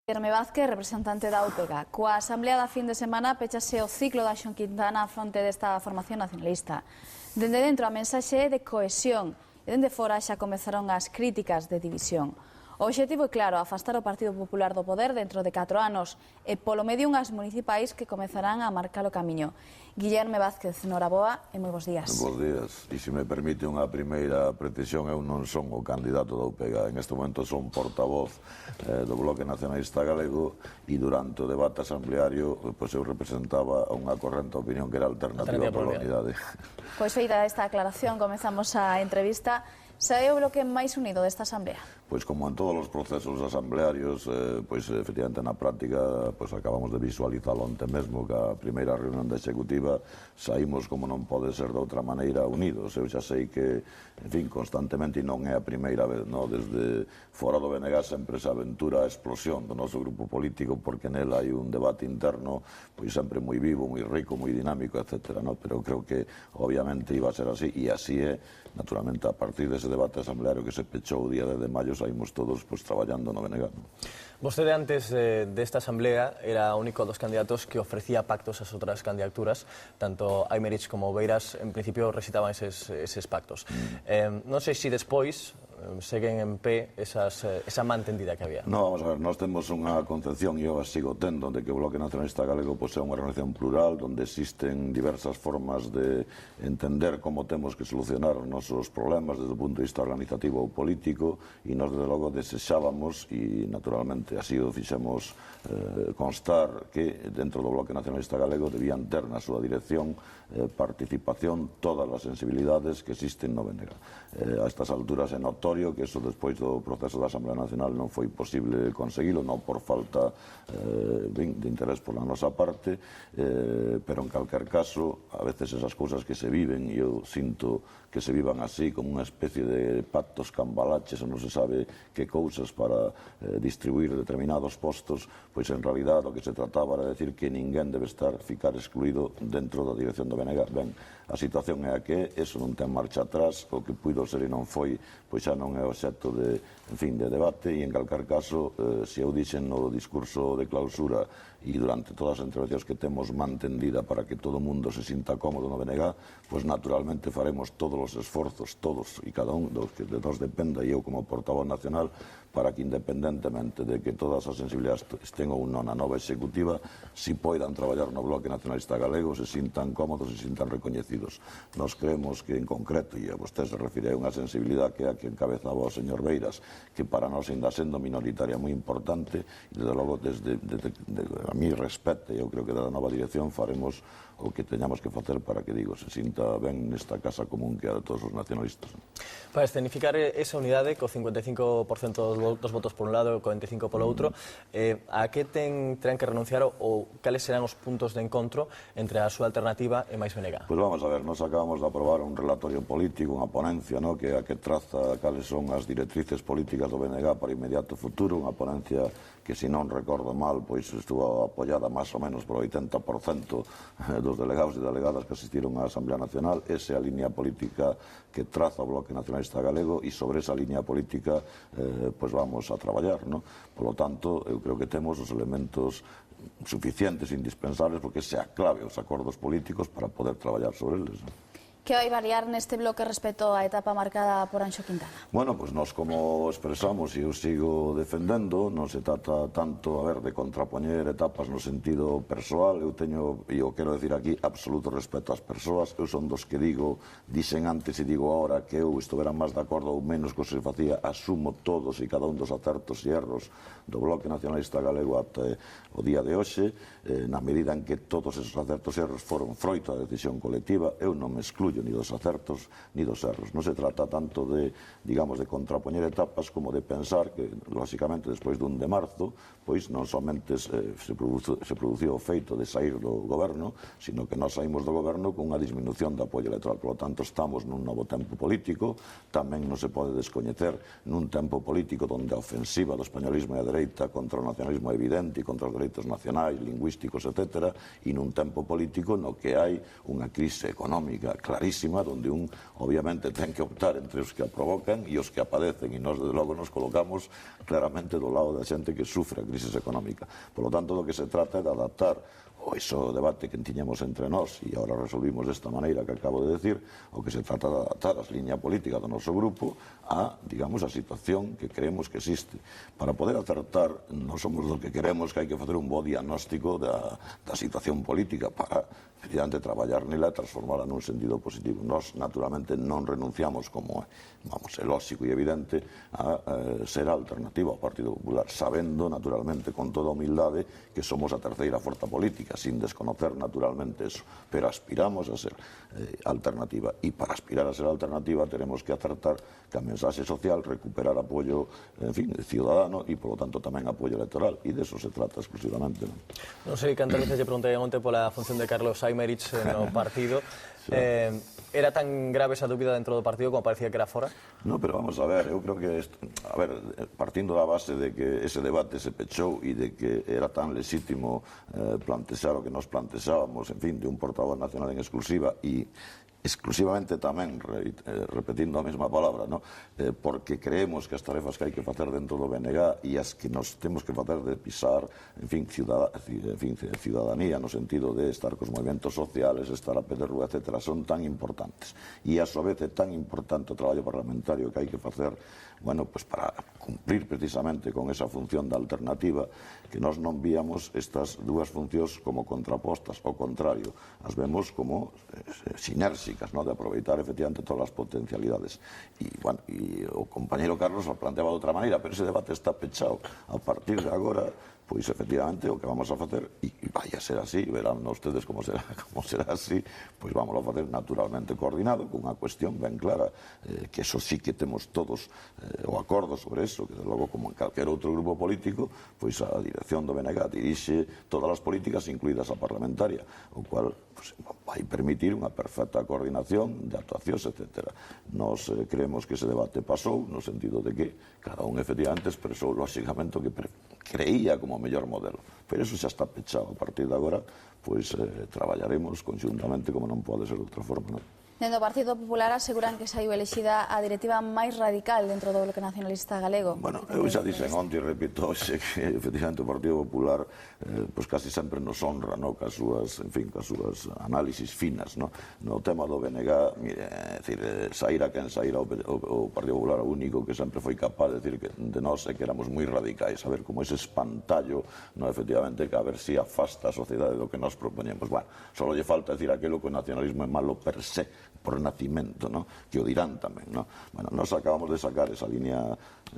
Guillerme Vázquez, representante da UPega. Coa asamblea da fin de semana pechase o ciclo da Xon Quintana a fronte desta formación nacionalista. Dende dentro a mensaxe é de cohesión e dende fora xa comezaron as críticas de división. O obxectivo é claro, afastar o Partido Popular do poder dentro de 4 anos e polo medio unhas municipais que comezarán a marcar o camiño. Guillerme Vázquez, noraboa e moi bons días. Bons días. E se me permite unha primeira precisión, eu non son o candidato da UPega. En este momento son portavoz do Bloque Nacionalista Galego e durante o debate asambleario eu representaba unha corrente opinión que era alternativa pola unidade. Pois feita esta aclaración, comezamos a entrevista. Sae o bloque máis unido desta asamblea? Pois como en todos os procesos asamblearios, efectivamente na práctica acabamos de visualizar onte mesmo que a primeira reunión da Executiva saímos como non pode ser de outra maneira unidos. Eu xa sei que, en fin, constantemente, e non é a primeira vez, desde fora do BNG sempre se aventura a explosión do noso grupo político porque nela hai un debate interno pois sempre moi vivo, moi rico, moi dinámico, etc. Pero creo que obviamente iba a ser así e así é. Naturalmente, a partir dese debate asambleario que se pechou o día 10 de maio, saímos todos traballando no BNG. Vostede antes desta asamblea era o único dos candidatos que ofrecía pactos ás outras candidaturas, tanto Aymerich como Beiras en principio recitaban eses pactos. Non sei se despois seguen en pé esa mantendida que había. No, vamos a ver, nós temos unha concepción, e eu a sigo tendo, de que o Bloque Nacionalista Galego é unha organización plural, onde existen diversas formas de entender como temos que solucionar os nosos problemas desde o punto de vista organizativo ou político, e nós, desde logo, desexábamos, e naturalmente así o fixemos constar, que dentro do Bloque Nacionalista Galego debían ter na súa dirección participación todas as sensibilidades que existen no BNG. A estas alturas é notorio que eso despois do proceso da Asamblea Nacional non foi posible conseguilo, non por falta de interés por a nosa parte, pero en calquer caso, a veces esas cousas que se viven, e eu sinto que se vivan así, como unha especie de pactos cambalaches, non se sabe que cousas para distribuir determinados postos, pois en realidad o que se trataba era decir que ninguén debe ficar excluído dentro da dirección do BNG. Ben, a situación é a que é, eso non ten marcha atrás, o que puido ser e non foi, pois xa non é obxecto de debate, e en calquer caso, se eu dixen no discurso de clausura e durante todas as intervencións que temos mantendida para que todo o mundo se sinta cómodo no BNG, pois naturalmente faremos todos os esforzos, todos e cada un dos que de nós dependa, e eu como portavoz nacional, para que independentemente de que todas as sensibilidades estén ou non na nova executiva, si poidan traballar no Bloque Nacionalista Galego, se sintan cómodos, se sintan recoñecidos. Nos creemos que en concreto, e a vostede se refire a unha sensibilidade que é a que encabezaba o señor Beiras, que para nós ainda sendo minoritaria moi importante, e desde logo desde a mi respecto, e eu creo que da nova dirección faremos o que teñamos que facer para que, se sinta ben nesta casa común que é a todos os nacionalistas. Para escenificar esa unidade, co 55% dos votos por un lado e o 45% polo outro, a que terán que renunciar ou cales serán os puntos de encontro entre a súa alternativa e máis BNG? Pois vamos a ver, nós acabamos de aprobar un relatorio político, unha ponencia, que é a que traza cales son as directrices políticas do BNG para o inmediato futuro, unha ponencia que, se non recordo mal, pois estuvo apoiada máis ou menos por 80% dos delegados e delegadas que asistiron á Asamblea Nacional. Esa é a línea política que traza o Bloque Nacionalista Galego, e sobre esa línea política pois vamos a traballar. Por lo tanto, eu creo que temos os elementos suficientes e indispensables porque sea clave os acordos políticos para poder traballar sobre eles. Que vai variar neste bloque respecto á etapa marcada por Anxo Quintana? Bueno, pois nós como expresamos e eu sigo defendendo, non se trata tanto, de contrapoñer etapas no sentido persoal. Eu teño, e eu quero decir aquí, absoluto respeto ás persoas. Eu son dos que dixen antes e digo ahora que eu estuvera máis de acordo ou menos co que se facía, asumo todos e cada un dos acertos e erros do Bloque Nacionalista Galego até o día de hoxe, na medida en que todos esos acertos e erros foron froito da decisión colectiva. Eu non me excluyo ni dos acertos ni dos erros. Non se trata tanto de contrapoñer etapas como de pensar que, lógicamente, despois dun de marzo, pois non somente se produciu o feito de sair do goberno, sino que nós saímos do goberno con unha disminución de apoio electoral. Por lo tanto, estamos nun novo tempo político. Tamén non se pode descoñecer nun tempo político onde a ofensiva do españolismo e a dereita contra o nacionalismo é evidente e contra os dereitos nacionais, lingüísticos, etc. E nun tempo político no que hai unha crise económica clarísima clarísima, donde obviamente ten que optar entre os que a provocan e os que a padecen, e nós, desde logo, nos colocamos claramente do lado da xente que sufre a crisis económica. Por lo tanto, do que se trata é de adaptar o iso debate que tiñamos entre nós e agora resolvimos desta maneira que acabo de decir, o que se trata de adaptar as liñas políticas do noso grupo a, digamos, a situación que creemos que existe. Para poder acertar, non somos do que queremos que hai que facer un bo diagnóstico da situación política para, efectivamente, traballar nela e transformala nun sentido positivo. Nós, naturalmente, non renunciamos, como é lógico e evidente, a ser a alternativa ao Partido Popular, sabendo, naturalmente, con toda humildade, que somos a terceira forza política, sin desconocer naturalmente eso, pero aspiramos a ser alternativa, e para aspirar a ser alternativa tenemos que acertar que a mensaxe social, recuperar apoio, en fin, ciudadano e, polo tanto, tamén apoio electoral, e de eso se trata exclusivamente. Non sei cantas veces lle preguntei onte pola función de Carlos Aymerich no partido. Era tan grave esa dúbida dentro do partido como parecía que era fora? No, pero vamos a ver, eu creo que, partindo da base de que ese debate se pechou e de que era tan lexítimo plantexar o que nos plantexábamos, en fin, de un portavoz nacional en exclusiva e exclusivamente tamén, repetindo a mesma palabra, porque creemos que as tarefas que hai que facer dentro do BNG e as que nos temos que facer de pisar, en fin, ciudadanía, no sentido de estar cos movimentos sociales, estar a pé de rúa, etc., son tan importantes. E a súa vez é tan importante o traballo parlamentario que hai que facer, bueno, pues para cumplir precisamente con esa función da alternativa, que nós non víamos estas dúas funcións como contrapostas, ao contrario, as vemos como sinérxicas, de aproveitar efectivamente todas as potencialidades. E, bueno, o compañeiro Carlos o planteaba de outra maneira, pero ese debate está pechado. A partir de agora, pois efectivamente o que vamos a facer, e vai a ser así, verán ustedes como será así, pois vamos a facer naturalmente coordinado, con unha cuestión ben clara, que eso sí que temos todos o acordo sobre eso, que logo como en calquer outro grupo político, pois a dirección do BNG dirixe todas as políticas, incluídas a parlamentaria, o cual vai permitir unha perfecta coordinación de actuacións, etc. Nos creemos que ese debate pasou, no sentido de que cada un efectivamente expresou lógicamente o que creía como o mellor modelo. Pero eso xa está pechado. A partir de agora, pois traballaremos conjuntamente como non pode ser de outra forma. Dentro do Partido Popular aseguran que saiu elexida a directiva máis radical dentro do bloque nacionalista galego. Bueno, eu xa dixen onte e repito hoxe que efectivamente o Partido Popular casi sempre nos honra cas súas análisis finas. No tema do BNG, saíra quen saíra o Partido Popular, o único que sempre foi capaz de decir de nós é que éramos moi radicais, a ver como ese espantallo, efectivamente, que a ver si afasta a sociedade do que nós propoñemos. Bueno, só lle falta decir aquilo que o nacionalismo é malo per se, por nacimento, que o dirán tamén. Bueno, nós acabamos de sacar esa línea,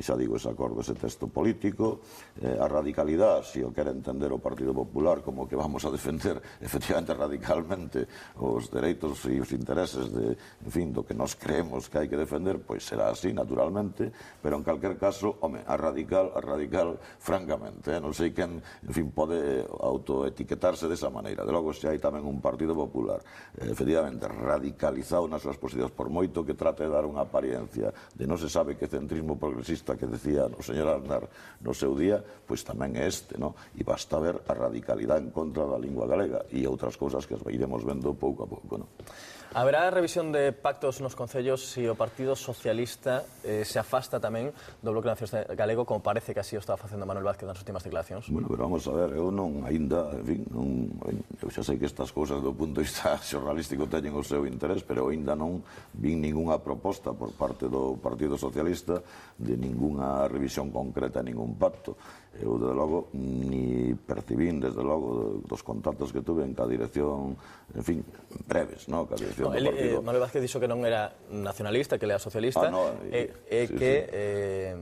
xa digo, ese acordo, ese texto político. A radicalidade, se o quere entender o Partido Popular como que vamos a defender efectivamente radicalmente os dereitos e os intereses en fin, do que nós creemos que hai que defender, pois será así, naturalmente, pero en calquer caso, a radical, francamente, non sei quen, en fin, pode autoetiquetarse desa maneira. De logo, se hai tamén un Partido Popular efectivamente radicalizado nas súas posicións, por moito que trate de dar unha apariencia de non se sabe que centrismo progresista que decía o señor Aznar no seu día, pois tamén é este, e basta ver a radicalidade en contra da lingua galega e outras cousas que as iremos vendo pouco a pouco. Haberá revisión de pactos nos concellos se o Partido Socialista se afasta tamén do bloque nacionalista galego, como parece que así o estaba facendo Manuel Vázquez nas últimas declaracións? Bueno, pero vamos a ver, eu non ainda, en fin, eu xa sei que estas cousas do punto de vista xornalístico teñen o seu interés, pero ainda non vin ningunha proposta por parte do Partido Socialista de ningunha revisión concreta, ningún pacto. Eu, desde logo, ni percibín, desde logo, dos contactos que tuve ca dirección, en fin, breves, ca dirección do partido. Manuel Vázquez dixo que non era nacionalista, que era socialista, e que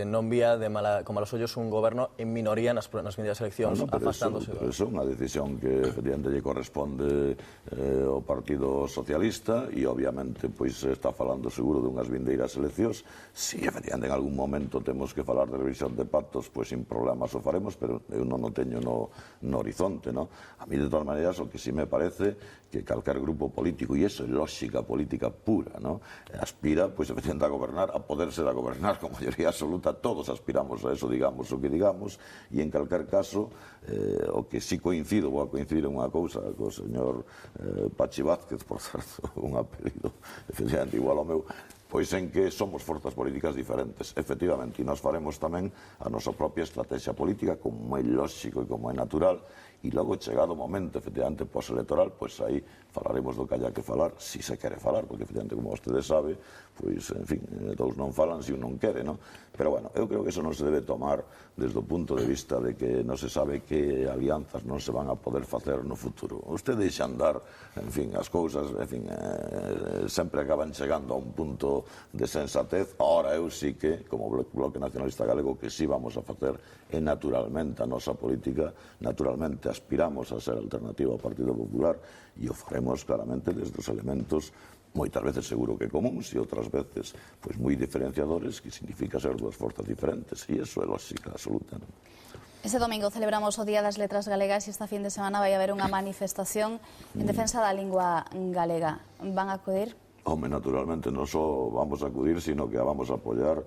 non vía con malos ollos un goberno en minoría nas medidas eleccións, afastándose. Pero iso é unha decisión que, efectivamente, lle corresponde ao Partido Socialista e, obviamente, está falando seguro dunhas vindeiras eleccións. Si, efectivamente, en algún momento temos que falar de revisión de pactos, pois sin problemas o faremos, pero eu non o non teño no horizonte, non? A mí, de todas maneiras, o que sí me parece que calquer grupo político, e iso é lógica política pura, non? Aspira, pois, efectivamente, a gobernar, a poderse a gobernar con maioría absoluta, todos aspiramos a eso, digamos o que digamos, e en calquer caso, o que sí coincido, vou a coincidir en unha cousa co señor Pachi Vázquez, por certo, un apelido efectivamente igual ao meu, pois en que somos forzas políticas diferentes, efectivamente, e nós faremos tamén a nosa propia estrategia política, como é lógico e como é natural, e logo, chegado o momento, efectivamente, post-electoral, pois aí falaremos do que haya que falar, si se quere falar, porque, efectivamente, como vostede sabe, pois, en fin, dous non falan se un non quere, non? Pero, bueno, eu creo que eso non se debe tomar desde o punto de vista de que non se sabe que alianzas non se van a poder facer no futuro. Usted deixa andar, en fin, as cousas, en fin, sempre acaban chegando a un punto de sensatez. Ahora eu sí que, como Bloque Nacionalista Galego, que sí vamos a facer é naturalmente a nosa política, naturalmente aspiramos a ser alternativa ao Partido Popular e o faremos claramente desde os elementos moitas veces seguro que comuns e outras veces pois moi diferenciadores, que significa ser dúas forzas diferentes, e iso é lógica absoluta, non? Este domingo celebramos o Día das Letras Galegas e esta fin de semana vai haber unha manifestación en defensa da lingua galega. Van a acudir? Home, naturalmente, non só vamos a acudir, sino que a vamos a apoiar,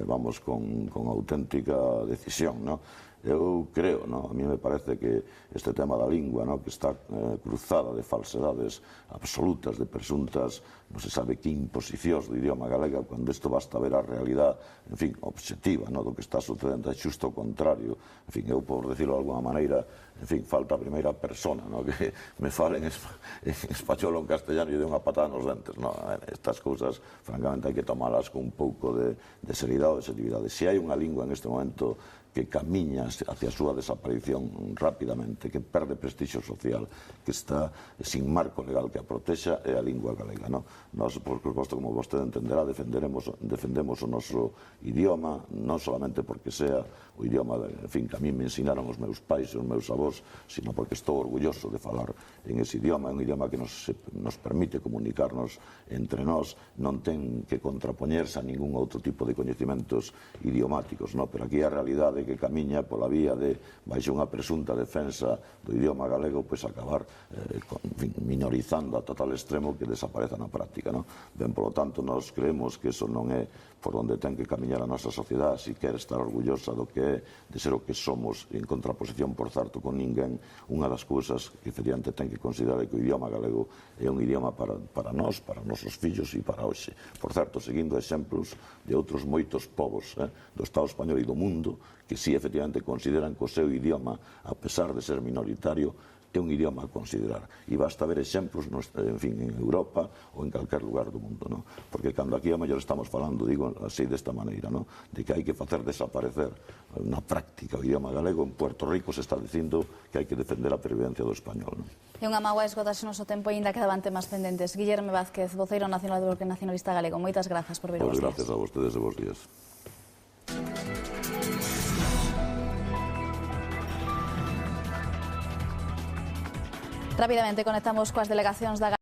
vamos con auténtica decisión, non? Eu creo, a mí me parece que este tema da lingua, que está cruzada de falsedades absolutas, de presuntas, non se sabe que imposicións do idioma galega, cando isto basta ver a realidade, en fin, objetiva, do que está sucedendo, é xusto o contrario. En fin, eu, por decirlo de alguna maneira, en fin, falta a primeira persona, que me fale en español ou en castellano e de unha patada nos dentes, estas cousas, francamente, hai que tomalas con un pouco de seriedade ou de objetividade. Se hai unha lingua en este momento que camiña hacia a súa desaparición rapidamente, que perde prestixio social, que está sin marco legal que a protexa, é a lingua galega. Nós, por suposto, como vostede entenderá, defendemos o noso idioma, non solamente porque sea o idioma, en fin, que a mí me ensinaron os meus pais e os meus avós, sino porque estou orgulloso de falar en ese idioma, un idioma que nos permite comunicarnos entre nós, non ten que contrapoñerse a ningún outro tipo de coñecimentos idiomáticos, pero aquí a realidade que camiña pola vía de, baixo unha presunta defensa do idioma galego, pois acabar minorizando a total extremo que desapareza na práctica. Ben, polo tanto, nós creemos que eso non é por onde ten que camiñar a nosa sociedade, se quer estar orgullosa do que é, de ser o que somos, en contraposición, por certo, con ninguén. Unha das cousas que, efectivamente, ten que considerar é que o idioma galego é un idioma para nós, para os nosos fillos e para hoxe. Por certo, seguindo exemplos de outros moitos povos do Estado español e do mundo, que sí, efectivamente, consideran que o seu idioma, a pesar de ser minoritario, é un idioma a considerar. E basta ver exemplos, en fin, en Europa ou en calquer lugar do mundo, porque cando aquí a mellor estamos falando, digo así desta maneira, de que hai que facer desaparecer na práctica o idioma galego, en Puerto Rico se está dicindo que hai que defender a pervivencia do español. É unha mágoa esgotarse o noso tempo e ainda quedaban temas pendentes. Guillerme Vázquez, voceiro nacional do Bloque Nacionalista Galego, moitas grazas por vir vos días. Gracias a vostedes e vos días. Rapidamente conectamos coas delegacións da